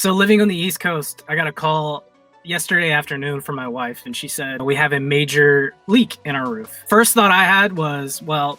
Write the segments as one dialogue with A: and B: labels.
A: So living on the East Coast, I got a call yesterday afternoon from my wife, and she said, we have a major leak in our roof. First thought I had was, well,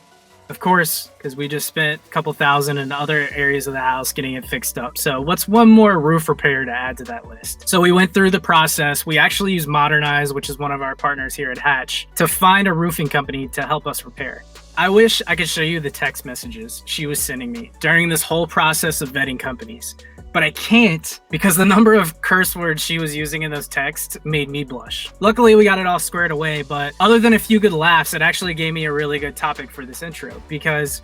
A: of course, because we just spent a couple thousand in other areas of the house getting it fixed up. So what's one more roof repair to add to that list? So we went through the process. We actually used Modernize, which is one of our partners here at Hatch, to find a roofing company to help us repair. I wish I could show you the text messages she was sending me during this whole process of vetting companies, but I can't because the number of curse words she was using in those texts made me blush. Luckily, we got it all squared away, but other than a few good laughs, it actually gave me a really good topic for this intro, because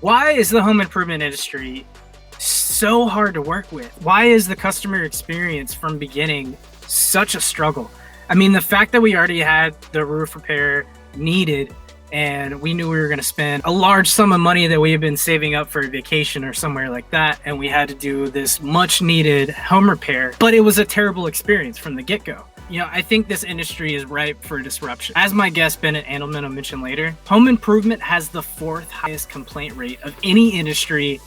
A: why is the home improvement industry so hard to work with? Why is the customer experience from beginning such a struggle? I mean, the fact that we already had the roof repair needed and we knew we were going to spend a large sum of money that we had been saving up for a vacation or somewhere like that, and we had to do this much needed home repair, but it was a terrible experience from the get-go. You know, I think this industry is ripe for disruption. As my guest Bennett Andelman will mention later, home improvement has the 4th highest complaint rate of any industry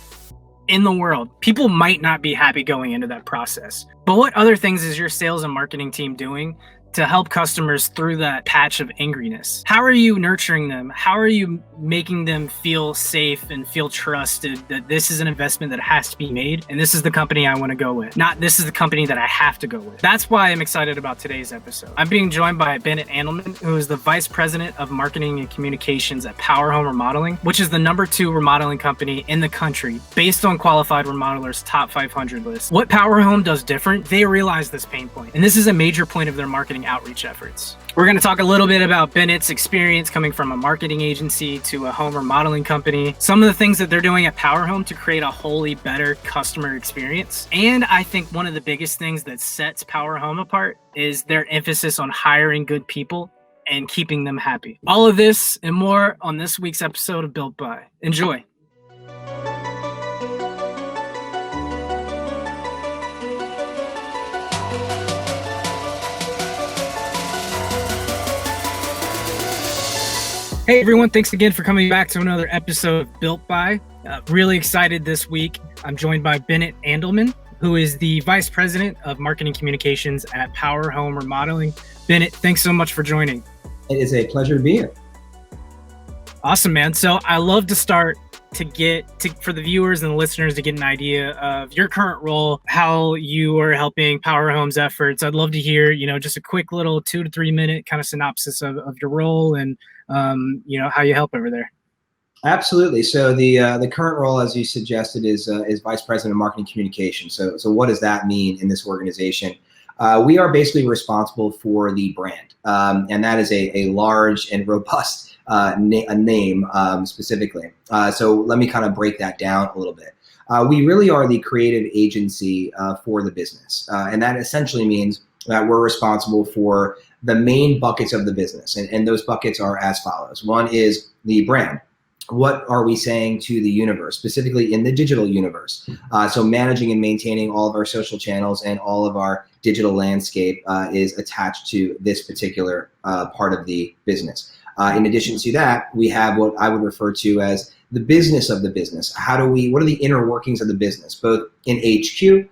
A: in the world. People might not be happy going into that process. But what other things is your sales and marketing team doing to help customers through that patch of angriness? How are you nurturing them? How are you making them feel safe and feel trusted that this is an investment that has to be made and this is the company I want to go with, not this is the company that I have to go with? That's why I'm excited about today's episode. I'm being joined by Bennett Andelman, who is the Vice President of Marketing and Communications at Power Home Remodeling, which is the #2 remodeling company in the country based on Qualified Remodeler's top 500 list. What Power Home does different, they realize this pain point, and this is a major point of their marketing outreach efforts. We're going to talk a little bit about Bennett's experience coming from a marketing agency to a home remodeling company, some of the things that they're doing at Power Home to create a wholly better customer experience. And I think one of the biggest things that sets Power Home apart is their emphasis on hiring good people and keeping them happy. All of this and more on this week's episode of Built By. Enjoy. Hey everyone, thanks again for coming back to another episode of Built By. Really excited this week. I'm joined by Bennett Andelman, who is the Vice President of Marketing Communications at Power Home Remodeling. Bennett, thanks so much for joining.
B: It is a pleasure to be here.
A: Awesome, man. So I love to start for the viewers and the listeners to get an idea of your current role, how you are helping Power Home's efforts. I'd love to hear, just a quick little 2 to 3 minute kind of synopsis of your role and, how you help over there.
B: Absolutely. So the current role, as you suggested, is Vice President of Marketing Communications. So what does that mean in this organization? We are basically responsible for the brand, and that is a large and robust name specifically. So let me kind of break that down a little bit. We really are the creative agency for the business, and that essentially means that we're responsible for the main buckets of the business, and those buckets are as follows. One is the brand. What are we saying to the universe, specifically in the digital universe? So managing and maintaining all of our social channels and all of our digital landscape is attached to this particular part of the business. In addition to that, we have what I would refer to as the business of the business. What are the inner workings of the business, both in HQ,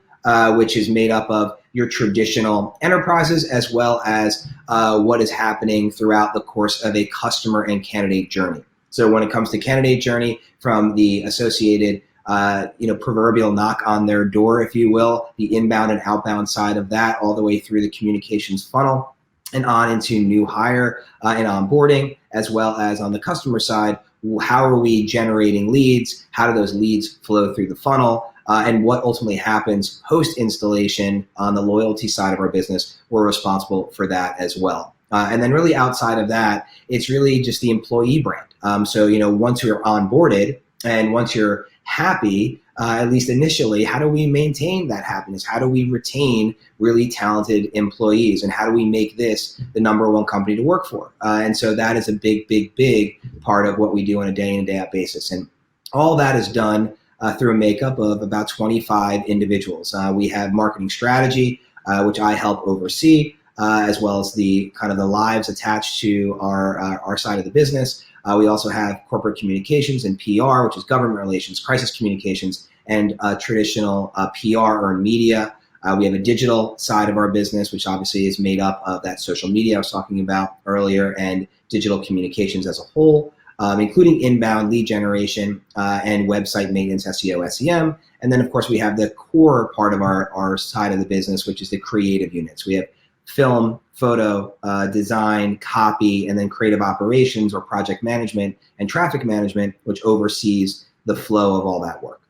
B: which is made up of your traditional enterprises, as well as what is happening throughout the course of a customer and candidate journey. So when it comes to candidate journey, from the associated, proverbial knock on their door, if you will, the inbound and outbound side of that, all the way through the communications funnel and on into new hire and onboarding, as well as on the customer side, how are we generating leads? How do those leads flow through the funnel? And what ultimately happens post-installation on the loyalty side of our business, we're responsible for that as well. And then really outside of that, it's really just the employee brand. So once you're onboarded and once you're happy, at least initially, how do we maintain that happiness? How do we retain really talented employees? And how do we make this the #1 company to work for? And so that is a big, big, big part of what we do on a day in and day out basis. And all that is done through a makeup of about 25 individuals. We have marketing strategy, which I help oversee, as well as the lives attached to our side of the business. We also have corporate communications and PR, which is government relations, crisis communications, and traditional PR or media. We have a digital side of our business, which obviously is made up of that social media I was talking about earlier and digital communications as a whole, including inbound lead generation and website maintenance, SEO, SEM. And then, of course, we have the core part of our side of the business, which is the creative units. We have film, photo, design, copy, and then creative operations or project management and traffic management, which oversees the flow of all that work.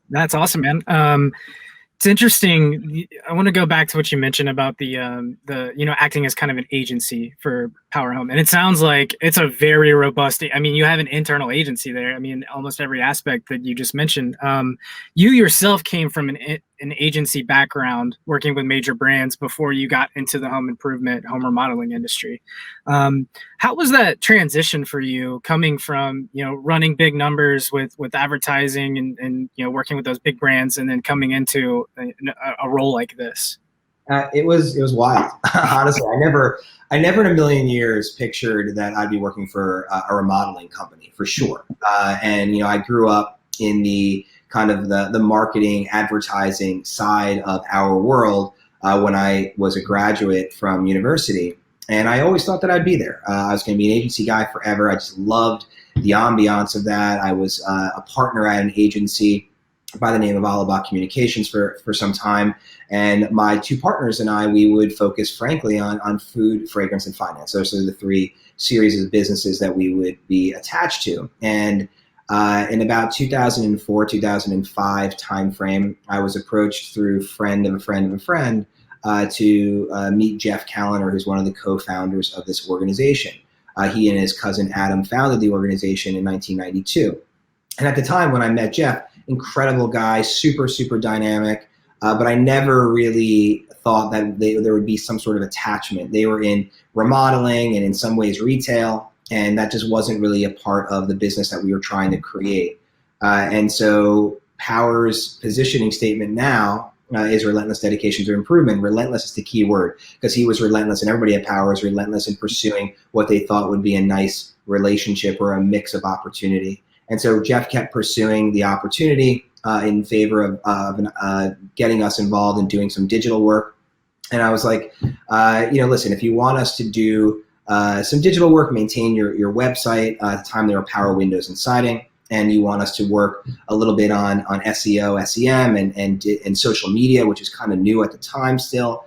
A: That's awesome, man. It's interesting. I want to go back to what you mentioned about the acting as kind of an agency for Power Home, and it sounds like it's a very robust. I mean, you have an internal agency there. I mean, almost every aspect that you just mentioned. You yourself came from an agency background, working with major brands before you got into the home improvement, home remodeling industry. How was that transition for you, coming from running big numbers with advertising and working with those big brands, and then coming into a role like this?
B: It was wild. Honestly, I never in a million years pictured that I'd be working for a remodeling company, for sure. And I grew up in the kind of the marketing, advertising side of our world when I was a graduate from university. And I always thought that I'd be there. I was going to be an agency guy forever. I just loved the ambiance of that. I was a partner at an agency by the name of Alibaba Communications for some time. And my two partners and I, we would focus, frankly, on food, fragrance, and finance. Those are the three series of businesses that we would be attached to. And in about 2004, 2005 timeframe, I was approached through friend of a friend of a friend to meet Jeff Callender, who's one of the co-founders of this organization. He and his cousin Adam founded the organization in 1992. And at the time when I met Jeff, incredible guy, super, super dynamic, but I never really thought that there would be some sort of attachment. They were in remodeling and in some ways retail, and that just wasn't really a part of the business that we were trying to create. And so Power's positioning statement now is relentless dedication to improvement. Relentless is the key word, because he was relentless, and everybody at Power is relentless in pursuing what they thought would be a nice relationship or a mix of opportunity. And so Jeff kept pursuing the opportunity in favor of getting us involved in doing some digital work. And I was like, listen, if you want us to do some digital work, maintain your website. At the time, there were Power Windows and Siding, and you want us to work a little bit on SEO, SEM, and social media, which is kind of new at the time still.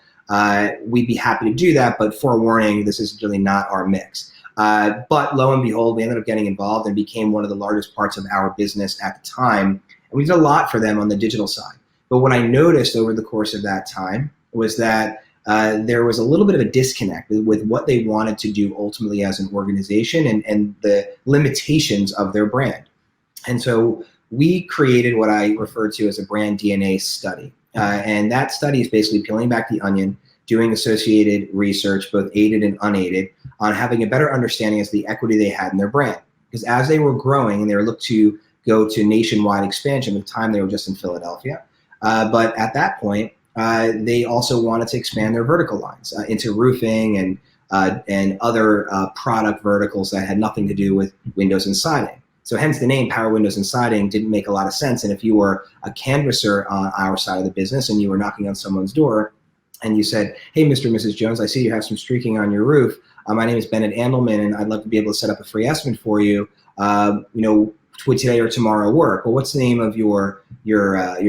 B: We'd be happy to do that, but forewarning, this is really not our mix. But lo and behold, we ended up getting involved and became one of the largest parts of our business at the time. And we did a lot for them on the digital side. But what I noticed over the course of that time was that there was a little bit of a disconnect with what they wanted to do ultimately as an organization and the limitations of their brand. And so we created what I refer to as a brand DNA study. And that study is basically peeling back the onion, doing associated research, both aided and unaided, on having a better understanding as to the equity they had in their brand. Because as they were growing and they were looked to go to nationwide expansion, at the time they were just in Philadelphia. But at that point, they also wanted to expand their vertical lines into roofing and other product verticals that had nothing to do with windows and siding. So hence the name Power Windows and Siding didn't make a lot of sense. And if you were a canvasser on our side of the business and you were knocking on someone's door and you said, hey, Mr. and Mrs. Jones, I see you have some streaking on your roof. My name is Bennett Andelman, and I'd love to be able to set up a free estimate for you. Would today or tomorrow work? Well, what's the name of your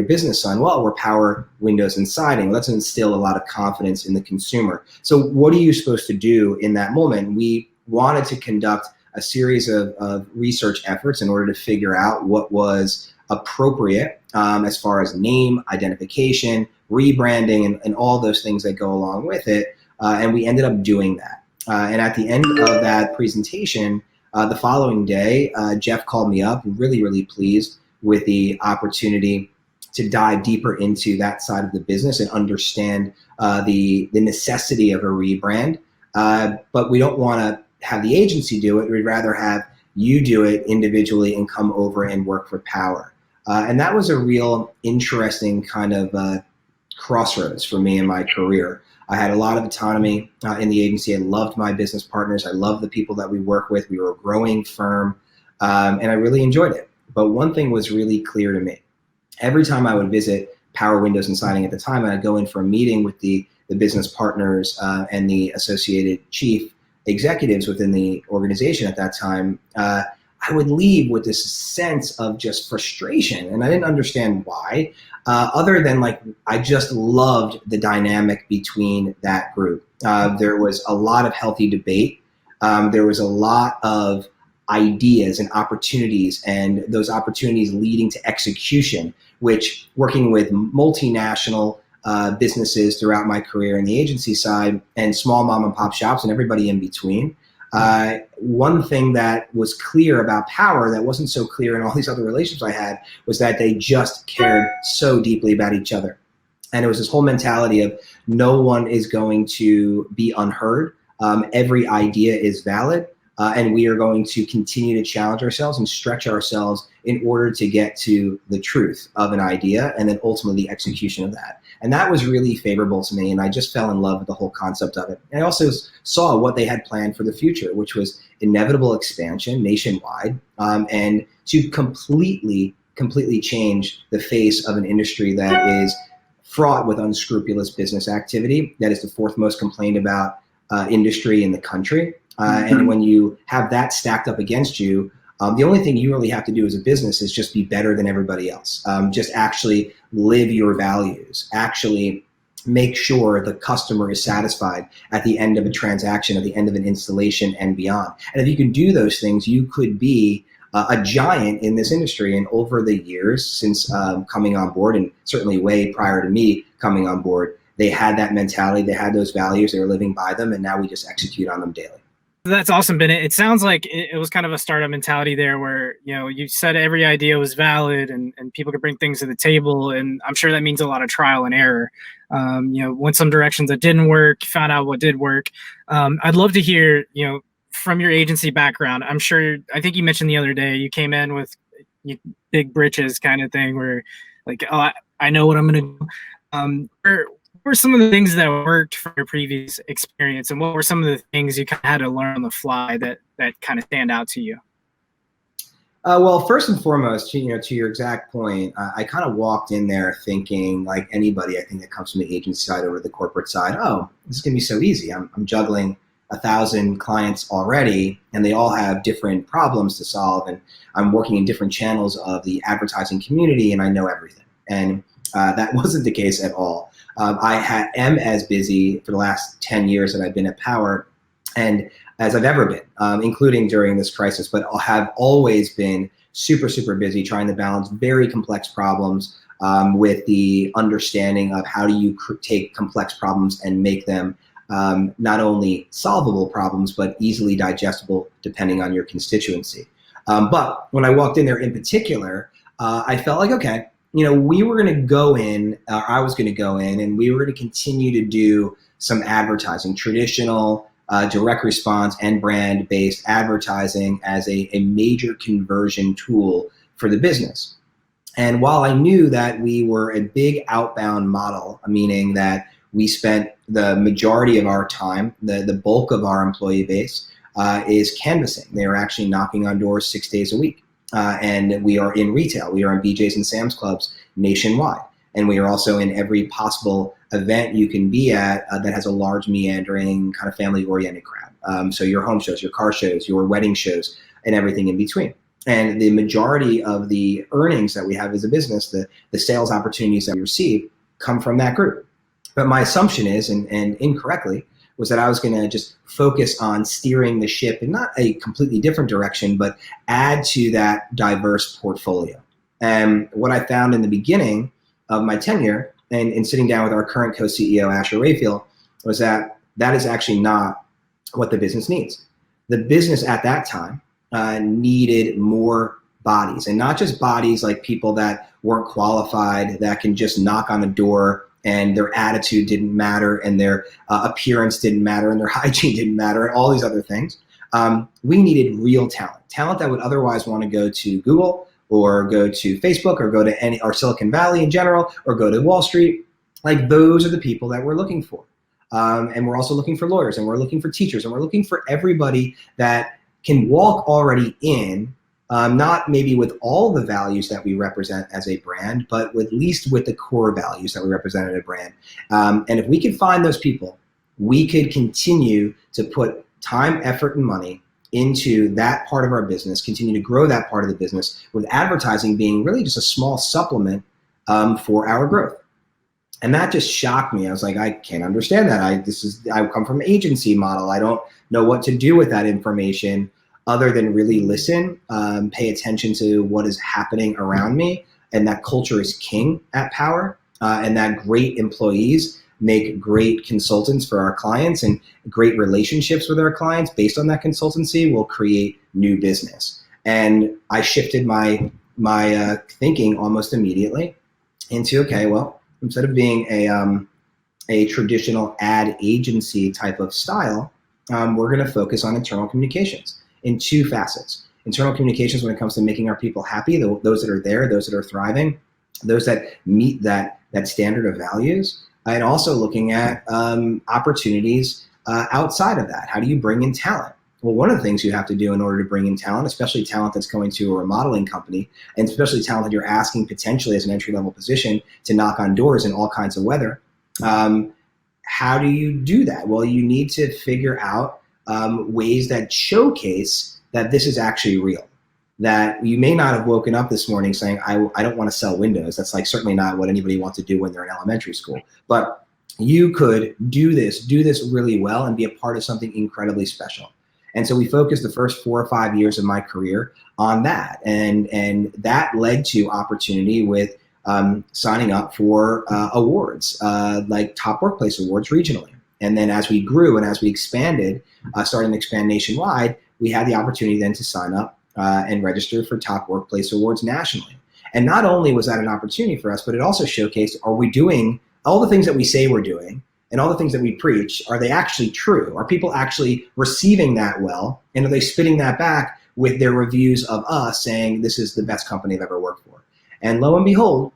B: business, son? Well, we're Power Windows and Siding. Let's instill a lot of confidence in the consumer. So what are you supposed to do in that moment? We wanted to conduct a series of research efforts in order to figure out what was appropriate as far as name, identification, rebranding, and all those things that go along with it. And we ended up doing that. And at the end of that presentation, the following day, Jeff called me up, really, really pleased with the opportunity to dive deeper into that side of the business and understand the necessity of a rebrand. But we don't want to have the agency do it. We'd rather have you do it individually and come over and work for Power. And that was a real interesting kind of crossroads for me in my career. I had a lot of autonomy in the agency. I loved my business partners. I loved the people that we work with. We were a growing firm, and I really enjoyed it. But one thing was really clear to me. Every time I would visit Power Windows and Siding at the time, and I'd go in for a meeting with the business partners and the associated chief executives within the organization at that time, I would leave with this sense of just frustration, and I didn't understand why, other than like I just loved the dynamic between that group. There was a lot of healthy debate. There was a lot of ideas and opportunities, and those opportunities leading to execution, which working with multinational businesses throughout my career in the agency side and small mom and pop shops and everybody in between. One thing that was clear about Power that wasn't so clear in all these other relationships I had was that they just cared so deeply about each other. And it was this whole mentality of no one is going to be unheard. Every idea is valid. And we are going to continue to challenge ourselves and stretch ourselves in order to get to the truth of an idea and then ultimately the execution of that. And that was really favorable to me, and I just fell in love with the whole concept of it. And I also saw what they had planned for the future, which was inevitable expansion nationwide, and to completely change the face of an industry that is fraught with unscrupulous business activity. That is the fourth most complained about industry in the country. And when you have that stacked up against you, the only thing you really have to do as a business is just be better than everybody else. Just actually live your values, actually make sure the customer is satisfied at the end of a transaction, at the end of an installation and beyond. And if you can do those things, you could be a giant in this industry. And over the years since coming on board, and certainly way prior to me coming on board, they had that mentality, they had those values, they were living by them, and now we just execute on them daily.
A: That's awesome, Bennett. It sounds like it was kind of a startup mentality there where, you said every idea was valid and people could bring things to the table. And I'm sure that means a lot of trial and error. Went some directions that didn't work, found out what did work. I'd love to hear, from your agency background. I think you mentioned the other day, you came in with big britches kind of thing where like, oh, I know what I'm going to do. What were some of the things that worked from your previous experience, and what were some of the things you kind of had to learn on the fly that kind of stand out to you?
B: Well, first and foremost, to your exact point, I kind of walked in there thinking, like anybody, I think that comes from the agency side over the corporate side, oh, this is going to be so easy. I'm juggling 1,000 clients already, and they all have different problems to solve, and I'm working in different channels of the advertising community, and I know everything. And that wasn't the case at all. I am as busy for the last 10 years that I've been at Power and as I've ever been, including during this crisis, but I have always been super, super busy trying to balance very complex problems with the understanding of how do you take complex problems and make them not only solvable problems, but easily digestible depending on your constituency. But when I walked in there in particular, I felt like, okay, we were going to go in, I was going to go in, and we were going to continue to do some advertising, traditional direct response and brand-based advertising as a major conversion tool for the business. And while I knew that we were a big outbound model, meaning that we spent the majority of our time, the bulk of our employee base is canvassing. They are actually knocking on doors 6 days a week. And we are in retail. We are in BJ's and Sam's Clubs nationwide. And we are also in every possible event you can be at that has a large meandering kind of family-oriented crowd. So your home shows, your car shows, your wedding shows, and everything in between. And the majority of the earnings that we have as a business, the sales opportunities that we receive, come from that group. But my assumption is, and incorrectly, was that I was going to just focus on steering the ship in not a completely different direction, but add to that diverse portfolio. And what I found in the beginning of my tenure and sitting down with our current co-CEO, Asher Rayfield, was that is actually not what the business needs. The business at that time needed more bodies, and not just bodies like people that weren't qualified, that can just knock on the door and their attitude didn't matter, and their appearance didn't matter, and their hygiene didn't matter, and all these other things. We needed real talent that would otherwise want to go to Google or go to Facebook or go to or Silicon Valley in general or go to Wall Street. Like, those are the people that we're looking for. And we're also looking for lawyers, and we're looking for teachers, and we're looking for everybody that can walk already in not maybe with all the values that we represent as a brand, but at least with the core values that we represent as a brand. And if we could find those people, we could continue to put time, effort, and money into that part of our business, continue to grow that part of the business, with advertising being really just a small supplement for our growth. And that just shocked me. I was like, I can't understand that. I come from an agency model. I don't know what to do with that information other than really listen, pay attention to what is happening around me. And that culture is king at Power, and that great employees make great consultants for our clients, and great relationships with our clients based on that consultancy will create new business. And I shifted my thinking almost immediately into, okay, well, instead of being a traditional ad agency type of style, we're going to focus on internal communications in two facets. Internal communications when it comes to making our people happy, those that are there, those that are thriving, those that meet that standard of values, and also looking at opportunities outside of that. How do you bring in talent? Well, one of the things you have to do in order to bring in talent, especially talent that's going to a remodeling company, and especially talent that you're asking potentially as an entry-level position to knock on doors in all kinds of weather, how do you do that? Well, you need to figure out ways that showcase that this is actually real. That you may not have woken up this morning saying, I don't want to sell windows. That's like certainly not what anybody wants to do when they're in elementary school. But you could do this really well and be a part of something incredibly special. And so we focused the first 4 or 5 years of my career on that. And that led to opportunity with signing up for awards, like Top Workplace Awards regionally. And then as we grew and as we expanded, starting to expand nationwide, we had the opportunity then to sign up and register for Top Workplace Awards nationally. And not only was that an opportunity for us, but it also showcased, are we doing all the things that we say we're doing and all the things that we preach, are they actually true? Are people actually receiving that well? And are they spitting that back with their reviews of us saying, this is the best company I've ever worked for? And lo and behold,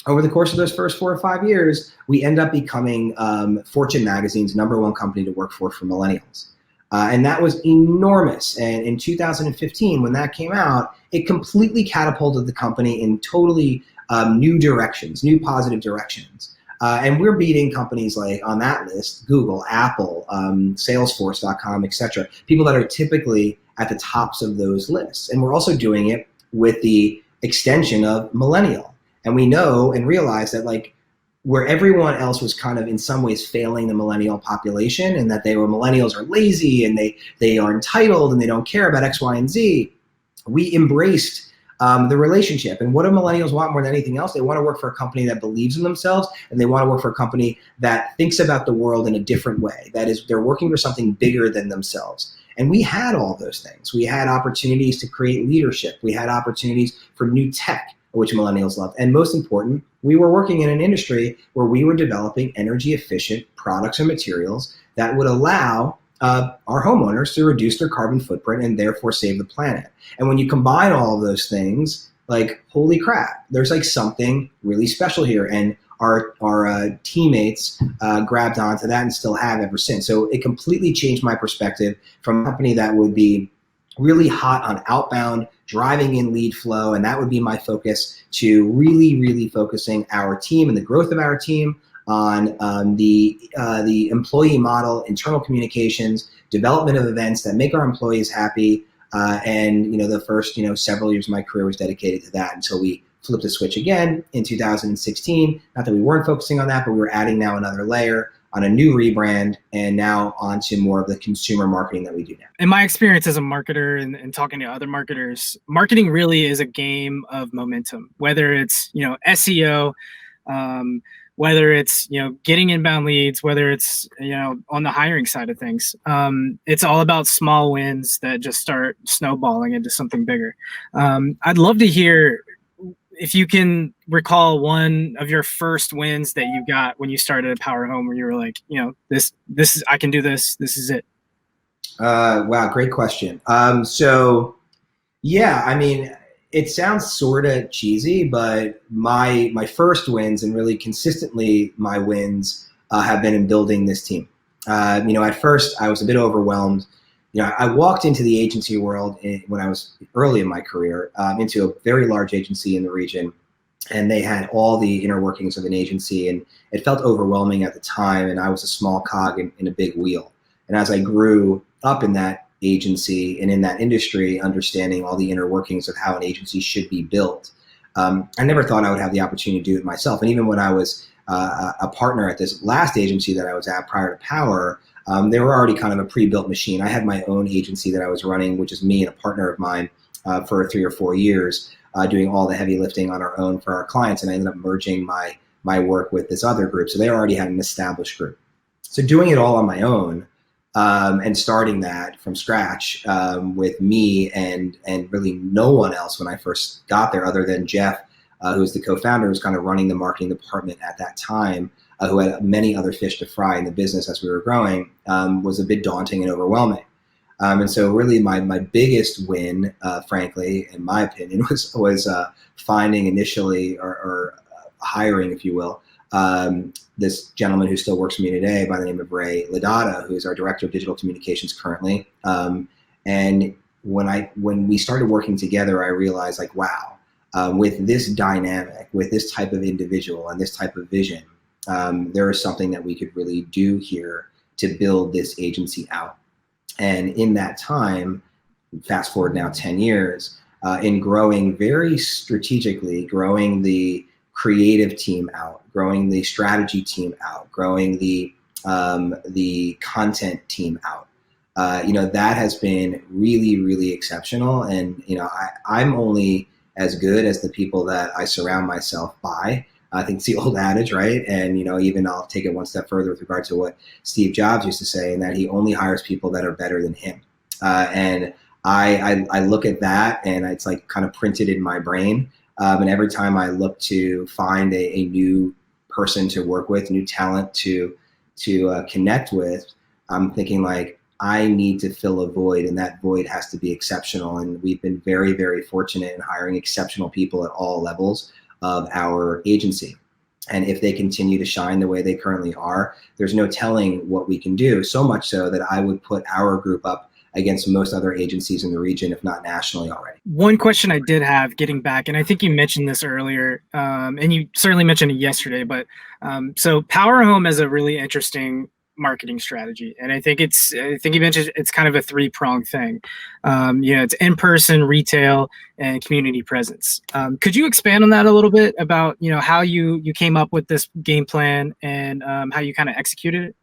B: over the course of those first 4 or 5 years, we end up becoming Fortune magazine's #1 company to work for millennials. And that was enormous. And in 2015, when that came out, it completely catapulted the company in totally new directions, new positive directions. And we're beating companies like on that list, Google, Apple, Salesforce.com, et cetera, people that are typically at the tops of those lists. And we're also doing it with the extension of millennial. And we know and realize that like where everyone else was kind of in some ways failing the millennial population, and that millennials are lazy and they are entitled and they don't care about X, Y, and Z, we embraced the relationship. And what do millennials want more than anything else? They want to work for a company that believes in themselves, and they want to work for a company that thinks about the world in a different way. That is, they're working for something bigger than themselves. And we had all those things. We had opportunities to create leadership. We had opportunities for new tech, which millennials love. And most important, we were working in an industry where we were developing energy efficient products and materials that would allow our homeowners to reduce their carbon footprint and therefore save the planet. And when you combine all of those things, like, holy crap, there's like something really special here. And our teammates grabbed onto that and still have ever since. So it completely changed my perspective from a company that would be really hot on outbound, driving in lead flow, and that would be my focus, to really, really focusing our team and the growth of our team on the employee model, internal communications, development of events that make our employees happy, and the first several years of my career was dedicated to that until we flipped the switch again in 2016. Not that we weren't focusing on that, but we were adding now another layer on a new rebrand, and now onto more of the consumer marketing that we do now.
A: In my experience as a marketer and talking to other marketers, marketing really is a game of momentum, whether it's, SEO, whether it's, getting inbound leads, whether it's, on the hiring side of things. It's all about small wins that just start snowballing into something bigger. I'd love to hear if you can recall one of your first wins that you got when you started at Power Home, where you were like, this is, I can do this. This is it.
B: Wow. Great question. So yeah, I mean, it sounds sort of cheesy, but my first wins, and really consistently my wins, have been in building this team. At first I was a bit overwhelmed I walked into the agency world when I was early in my career, into a very large agency in the region, and they had all the inner workings of an agency, and it felt overwhelming at the time, and I was a small cog in a big wheel. And as I grew up in that agency and in that industry, understanding all the inner workings of how an agency should be built, I never thought I would have the opportunity to do it myself. And even when I was a partner at this last agency that I was at prior to Power, they were already kind of a pre-built machine. I had my own agency that I was running, which is me and a partner of mine, for 3 or 4 years, doing all the heavy lifting on our own for our clients. And I ended up merging my work with this other group. So they already had an established group. So doing it all on my own, and starting that from scratch, with me and really no one else when I first got there, other than Jeff, who was the co-founder, who was kind of running the marketing department at that time, who had many other fish to fry in the business as we were growing, was a bit daunting and overwhelming. And so really my biggest win, frankly, in my opinion, was finding initially, or hiring, if you will, this gentleman who still works for me today by the name of Ray Ladata, who is our director of digital communications currently. And when we started working together, I realized, like, wow, with this dynamic, with this type of individual and this type of vision, there is something that we could really do here to build this agency out. And in that time, fast forward now 10 years, in growing very strategically, growing the creative team out, growing the strategy team out, growing the content team out, that has been really, really exceptional. And I'm only as good as the people that I surround myself by. I think it's the old adage, right? And even I'll take it one step further with regard to what Steve Jobs used to say, and that he only hires people that are better than him. And I look at that, and it's like kind of printed in my brain. And every time I look to find a new person to work with, new talent to connect with, I'm thinking, like, I need to fill a void, and that void has to be exceptional. And we've been very, very fortunate in hiring exceptional people at all levels of our agency. And if they continue to shine the way they currently are, there's no telling what we can do. So much so that I would put our group up against most other agencies in the region, if not nationally already.
A: One question I did have, getting back, and I think you mentioned this earlier, and you certainly mentioned it yesterday, but so Power Home has a really interesting marketing strategy, and I think you mentioned it's kind of a three-pronged thing. It's in-person, retail, and community presence. Could you expand on that a little bit about how you came up with this game plan and how you kind of executed it?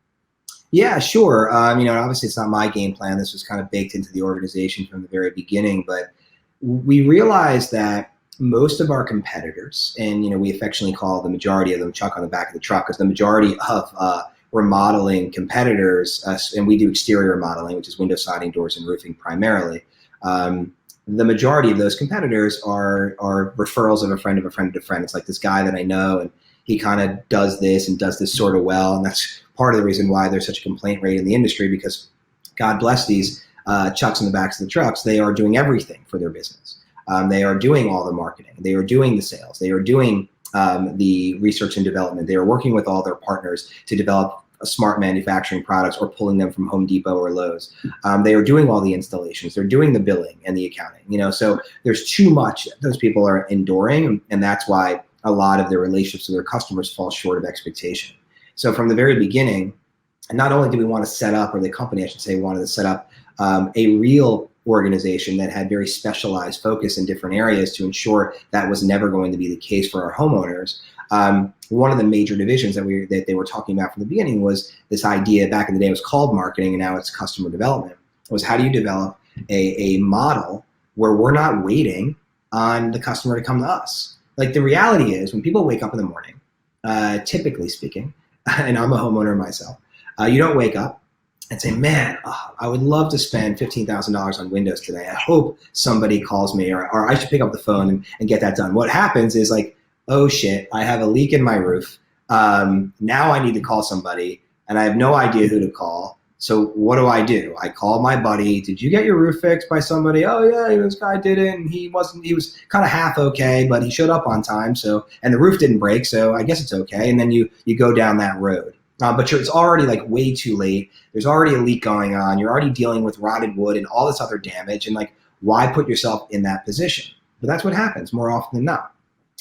B: Yeah, sure. Obviously it's not my game plan. This was kind of baked into the organization from the very beginning, but we realized that most of our competitors, and we affectionately call the majority of them Chuck on the back of the truck, because the majority of remodeling competitors, and we do exterior remodeling, which is window, siding, doors, and roofing primarily. The majority of those competitors are referrals of a friend of a friend of a friend. It's like this guy that I know, and he kind of does this and does this sort of well, and that's part of the reason why there's such a complaint rate in the industry, because God bless these Chucks in the backs of the trucks. They are doing everything for their business. They are doing all the marketing. They are doing the sales. They are doing the research and development. They are working with all their partners to develop smart manufacturing products, or pulling them from Home Depot or Lowe's. They are doing all the installations. They're doing the billing and the accounting. So there's too much that those people are enduring, and that's why a lot of their relationships with their customers fall short of expectation. So from the very beginning, not only did we want to set up, or the company, I should say, wanted to set up a real organization that had very specialized focus in different areas to ensure that was never going to be the case for our homeowners. One of the major divisions that they were talking about from the beginning was this idea. Back in the day, it was called marketing, and now it's customer development. Was how do you develop a model where we're not waiting on the customer to come to us? Like, the reality is, when people wake up in the morning, typically speaking, and I'm a homeowner myself, you don't wake up and say, man, I would love to spend $15,000 on windows today. I hope somebody calls me, or I should pick up the phone and get that done. What happens is, like, oh shit, I have a leak in my roof. Now I need to call somebody, and I have no idea who to call. So what do? I call my buddy. Did you get your roof fixed by somebody? Oh yeah, this guy did it, and he was kind of half okay, but he showed up on time. So, and the roof didn't break, so I guess it's okay. And then you go down that road. but it's already like way too late. There's already a leak going on. You're already dealing with rotted wood and all this other damage. And like, why put yourself in that position? But that's what happens more often than not.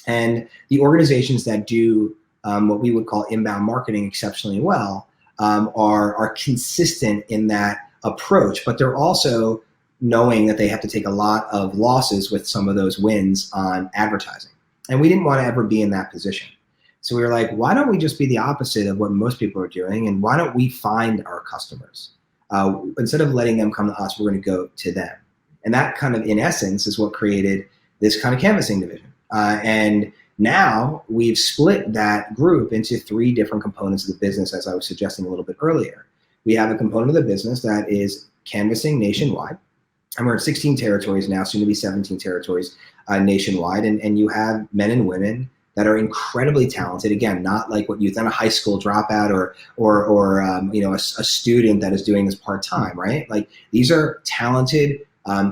B: And the organizations that do what we would call inbound marketing exceptionally well are consistent in that approach, but they're also knowing that they have to take a lot of losses with some of those wins on advertising. And we didn't want to ever be in that position. So we were like, why don't we just be the opposite of what most people are doing? And why don't we find our customers? Instead of letting them come to us, we're going to go to them. And that kind of, in essence, is what created this kind of canvassing division. And now we've split that group into 3 different components of the business, as I was suggesting a little bit earlier. We have a component of the business that is canvassing nationwide. And we're in 16 territories now, soon to be 17 territories nationwide. And you have men and women that are incredibly talented. Again, not like what you've done, a high school dropout or a student that is doing this part-time, right? Like, these are talented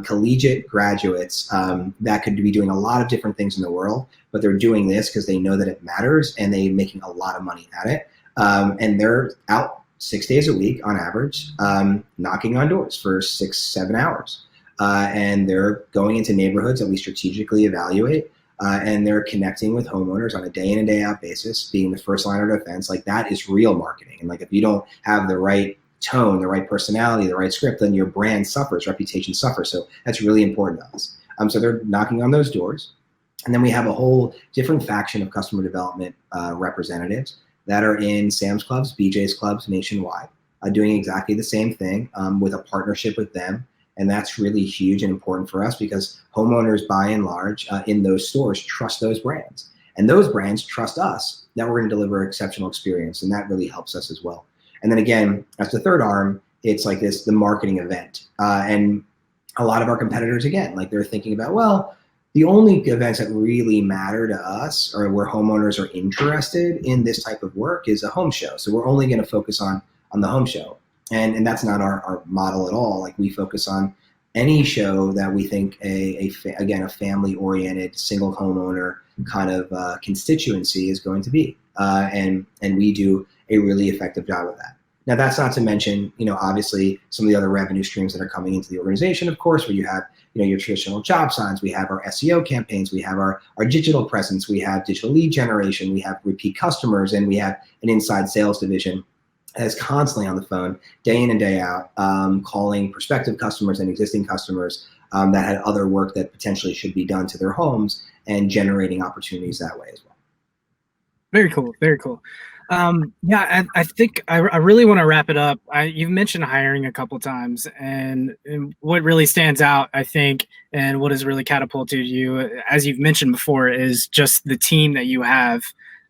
B: collegiate graduates that could be doing a lot of different things in the world, but they're doing this because they know that it matters and they're making a lot of money at it. And they're out 6 days a week on average, knocking on doors for 6-7 hours. And they're going into neighborhoods that we strategically evaluate, and they're connecting with homeowners on a day in and day out basis, being the first line of defense. Like, that is real marketing. And like, if you don't have the right tone, the right personality, the right script, then your brand suffers, reputation suffers. So that's really important to us. So they're knocking on those doors. And then we have a whole different faction of customer development representatives that are in Sam's Clubs, BJ's Clubs nationwide, doing exactly the same thing with a partnership with them. And that's really huge and important for us because homeowners, by and large, in those stores trust those brands. And those brands trust us that we're going to deliver exceptional experience. And that really helps us as well. And then again, as the third arm, it's like the marketing event. And a lot of our competitors, again, like, they're thinking about, well, the only events that really matter to us or where homeowners are interested in this type of work is a home show. So we're only going to focus on the home show. And that's not our model at all. Like, we focus on any show that we think a family-oriented single homeowner kind of constituency is going to be. And we do a really effective job of that. Now, that's not to mention, obviously some of the other revenue streams that are coming into the organization, of course, where you have, your traditional job signs, we have our SEO campaigns, we have our digital presence, we have digital lead generation, we have repeat customers, and we have an inside sales division that is constantly on the phone day in and day out, calling prospective customers and existing customers that had other work that potentially should be done to their homes and generating opportunities that way as well.
A: Very cool. Very cool. I think I really want to wrap it up. You've mentioned hiring a couple times, and what really stands out, I think, and what has really catapulted you, as you've mentioned before, is just the team that you have.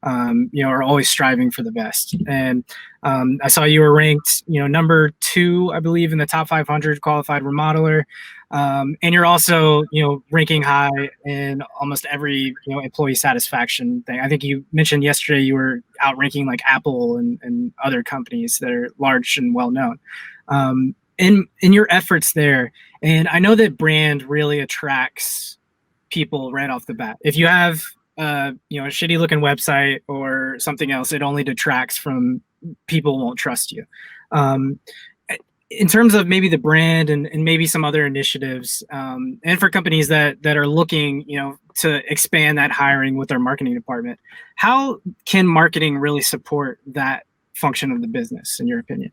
A: Are always striving for the best. And I saw you were ranked, number 2, I believe, in the top 500 qualified remodeler. And you're also, ranking high in almost every, employee satisfaction thing. I think you mentioned yesterday you were outranking like Apple and other companies that are large and well known. In your efforts there, and I know that brand really attracts people right off the bat. If you have a shitty looking website or something else, it only detracts from people won't trust you. In terms of maybe the brand and maybe some other initiatives, and for companies that are looking, to expand that hiring with their marketing department, how can marketing really support that function of the business, in your opinion?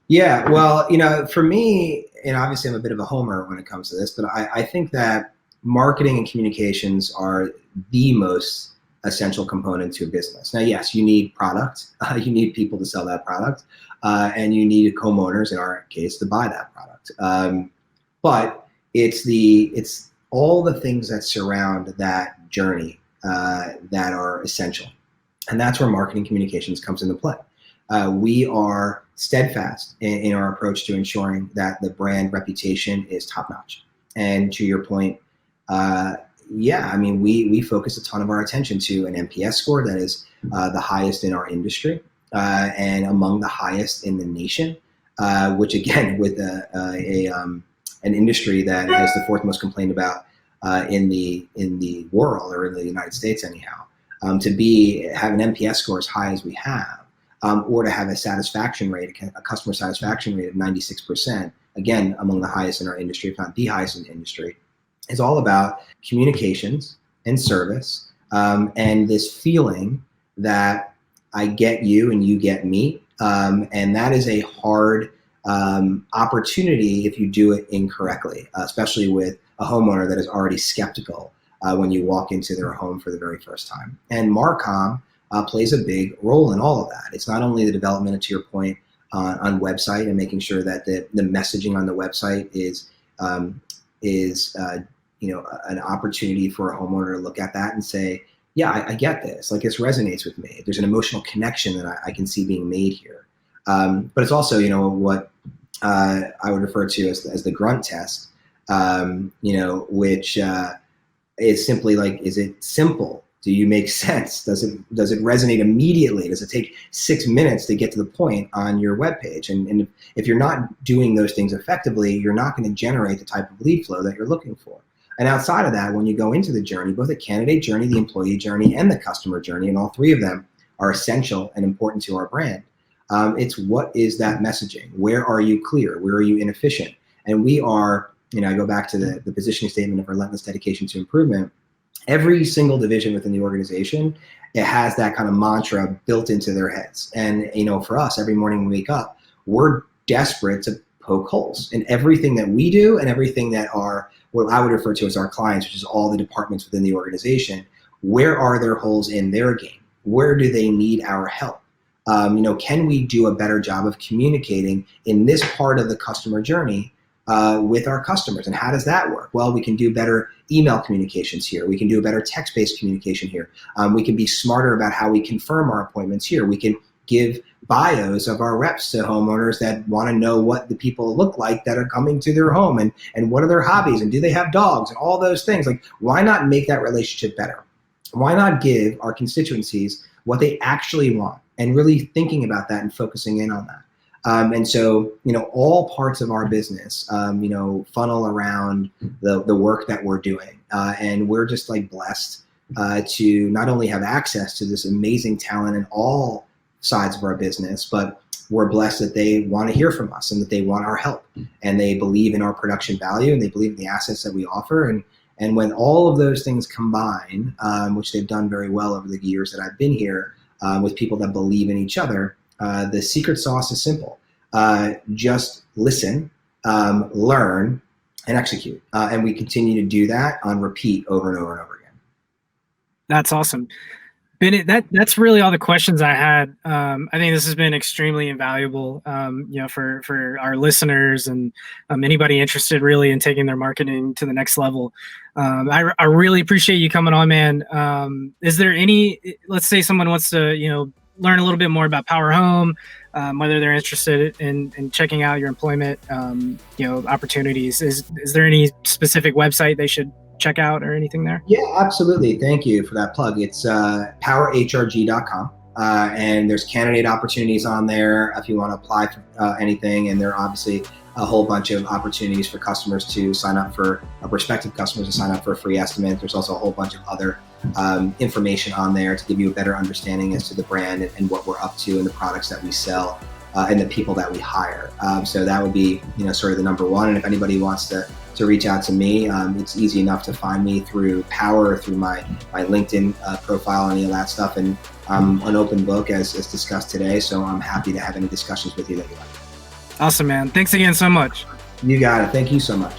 B: Yeah, well, for me, and obviously I'm a bit of a homer when it comes to this, but I think that marketing and communications are the most essential component to a business. Now, yes, you need product, you need people to sell that product, and you need homeowners, in our case, to buy that product. But it's all the things that surround that journey that are essential. And that's where marketing communications comes into play. We are steadfast in our approach to ensuring that the brand reputation is top-notch. And to your point, we focus a ton of our attention to an NPS score that is the highest in our industry and among the highest in the nation, which again, with an industry that has the 4th most complained about in the world, or in the United States anyhow, to have an NPS score as high as we have or to have a satisfaction rate, a customer satisfaction rate of 96%, again, among the highest in our industry, if not the highest in the industry, is all about communications and service, and this feeling that I get you and you get me. And that is a hard opportunity if you do it incorrectly, especially with a homeowner that is already skeptical when you walk into their home for the very first time. And MarCom plays a big role in all of that. It's not only the development, to your point, on website and making sure that the messaging on the website is an opportunity for a homeowner to look at that and say, yeah, I get this. Like, this resonates with me. There's an emotional connection that I can see being made here. But it's also, what I would refer to as the Grunt Test, which is simply like, is it simple? Do you make sense? Does it resonate immediately? Does it take 6 minutes to get to the point on your webpage? And if you're not doing those things effectively, you're not going to generate the type of lead flow that you're looking for. And outside of that, when you go into the journey, both the candidate journey, the employee journey, and the customer journey, and all three of them are essential and important to our brand. It's what is that messaging? Where are you clear? Where are you inefficient? And we are, I go back to the positioning statement of relentless dedication to improvement. Every single division within the organization, it has that kind of mantra built into their heads. And, for us, every morning we wake up, we're desperate to poke holes in everything that we do and everything that are what I would refer to as our clients, which is all the departments within the organization. Where are there holes in their game? Where do they need our help? Can we do a better job of communicating in this part of the customer journey with our customers? And how does that work? Well, we can do better email communications here. We can do a better text-based communication here. We can be smarter about how we confirm our appointments here. We can give bios of our reps to homeowners that want to know what the people look like that are coming to their home and what are their hobbies and do they have dogs and all those things. Like, why not make that relationship better? Why not give our constituencies what they actually want and really thinking about that and focusing in on that? And so, all parts of our business, funnel around the work that we're doing. And we're just blessed to not only have access to this amazing talent in all sides of our business, but we're blessed that they want to hear from us and that they want our help and they believe in our production value and they believe in the assets that we offer. And when all of those things combine, which they've done very well over the years that I've been here, with people that believe in each other, the secret sauce is simple. Just listen, learn, and execute. And we continue to do that on repeat over and over and over again.
A: That's awesome. Bennett, that's really all the questions I had. I think this has been extremely invaluable, for our listeners and anybody interested really in taking their marketing to the next level. I really appreciate you coming on, man. Is there let's say someone wants to, learn a little bit more about Power Home, whether they're interested in checking out your employment, opportunities. Is there any specific website they should check out or anything there?
B: Yeah, absolutely. Thank you for that plug. It's powerhrg.com. And there's candidate opportunities on there if you want to apply for anything. And there are obviously a whole bunch of opportunities for customers to sign up for, prospective customers to sign up for a free estimate. There's also a whole bunch of other information on there to give you a better understanding as to the brand and what we're up to and the products that we sell and the people that we hire. So that would be, sort of the number one. And if anybody wants to reach out to me, it's easy enough to find me through Power or through my LinkedIn profile, any of that stuff. And I'm an open book as discussed today. So I'm happy to have any discussions with you that you like.
A: Awesome, man. Thanks again so much.
B: You got it. Thank you so much.